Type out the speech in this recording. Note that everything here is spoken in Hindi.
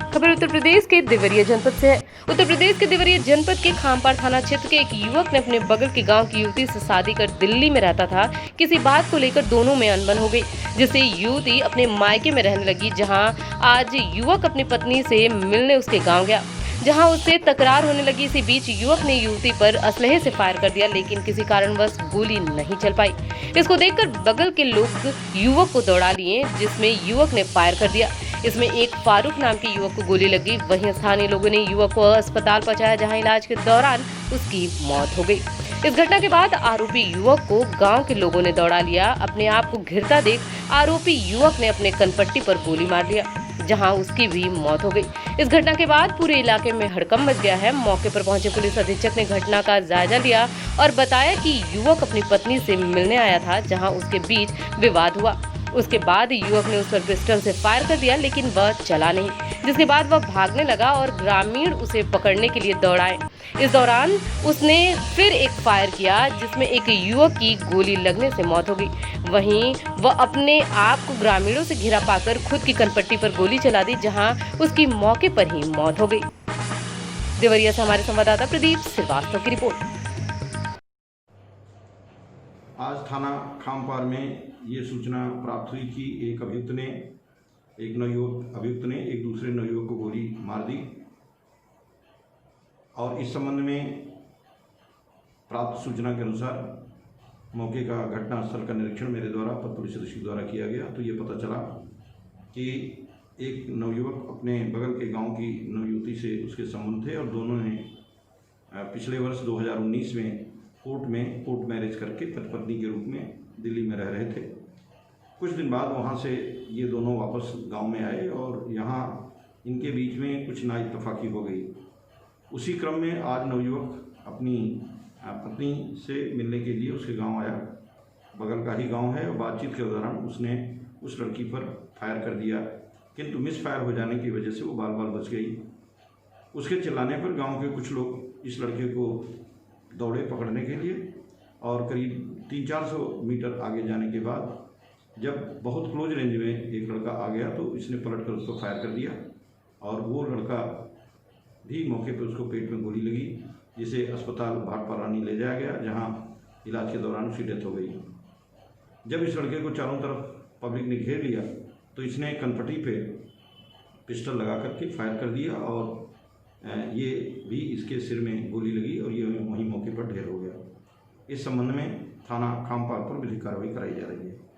खबर उत्तर प्रदेश के देवरिया जनपद से है। उत्तर प्रदेश के देवरिया जनपद के खामपार थाना क्षेत्र के एक युवक ने अपने बगल के गांव की युवती से शादी कर दिल्ली में रहता था। किसी बात को लेकर दोनों में अनबन हो गई, जिससे युवती अपने मायके में रहने लगी। जहां आज युवक अपनी पत्नी से मिलने उसके गाँव गया, जहां उससे तकरार होने लगी। इसी बीच युवक ने युवती पर असलहे से फायर कर दिया, लेकिन किसी कारणवश गोली नहीं चल पाई। इसको देखकर बगल के लोग युवक को दौड़ा लिए, जिसमें युवक ने फायर कर दिया। इसमें एक फारूक नाम के युवक को गोली लगी। वहीं स्थानीय लोगों ने युवक को अस्पताल पहुंचाया, जहां इलाज के दौरान उसकी मौत हो गई। इस घटना के बाद आरोपी युवक को गांव के लोगों ने दौड़ा लिया। अपने आप को घिरता देख आरोपी युवक ने अपने कनपट्टी पर गोली मार लिया, जहां उसकी भी मौत हो गई। इस घटना के बाद पूरे इलाके में हड़कंप मच गया है। मौके पर पहुंचे पुलिस अधीक्षक ने घटना का जायजा लिया और बताया कि युवक अपनी पत्नी से मिलने आया था, जहां उसके बीच विवाद हुआ। उसके बाद युवक ने उस पर पिस्टल से फायर कर दिया, लेकिन वह चला नहीं, जिसके बाद वह भागने लगा और ग्रामीण उसे पकड़ने के लिए दौड़ाए। इस दौरान उसने फिर एक फायर किया, जिसमें एक युवक की गोली लगने से मौत हो गई। वहीं वह अपने आप को ग्रामीणों से घिरा पाकर खुद की कनपट्टी पर गोली चला दी, जहां उसकी मौके पर ही मौत हो गई। देवरिया से हमारे संवाददाता प्रदीप श्रीवास्तव की रिपोर्ट। आज थाना खामपार में ये सूचना प्राप्त हुई कि एक अभियुक्त ने एक दूसरे नवयुवक को गोली मार दी और इस संबंध में प्राप्त सूचना के अनुसार मौके का घटनास्थल का निरीक्षण मेरे द्वारा पथ पुलिस अधीक्षक द्वारा किया गया। तो ये पता चला कि एक नवयुवक अपने बगल के गांव की नवयुवती से उसके संबंध थे और दोनों ने पिछले वर्ष 2019 में कोर्ट मैरिज करके पति पत्नी के रूप में दिल्ली में रह रहे थे। कुछ दिन बाद वहाँ से ये दोनों वापस गांव में आए और यहाँ इनके बीच में कुछ नाइतफाकी हो गई। उसी क्रम में आज नवयुवक अपनी पत्नी से मिलने के लिए उसके गांव आया। बगल का ही गांव है और बातचीत के दौरान उसने उस लड़की पर फायर कर दिया, किंतु मिस फायर हो जाने की वजह से वो बाल बाल बच गई। उसके चिल्लाने पर गाँव के कुछ लोग इस लड़के को दौड़े पकड़ने के लिए और करीब 300-400 मीटर आगे जाने के बाद जब बहुत क्लोज रेंज में एक लड़का आ गया तो इसने पलट कर उसको फायर कर दिया और वो लड़का भी मौके पर उसको पेट में गोली लगी, जिसे अस्पताल भाटपारानी ले जाया गया, जहां इलाज के दौरान उसकी डेथ हो गई। जब इस लड़के को चारों तरफ पब्लिक ने घेर लिया तो इसने कनपट्टी पे पिस्टल लगा करके फायर कर दिया और ये भी इसके सिर में गोली लगी और ये वहीं मौके पर ढेर हो गया। इस संबंध में थाना खामपार पर विधिक कार्रवाई कराई जा रही है।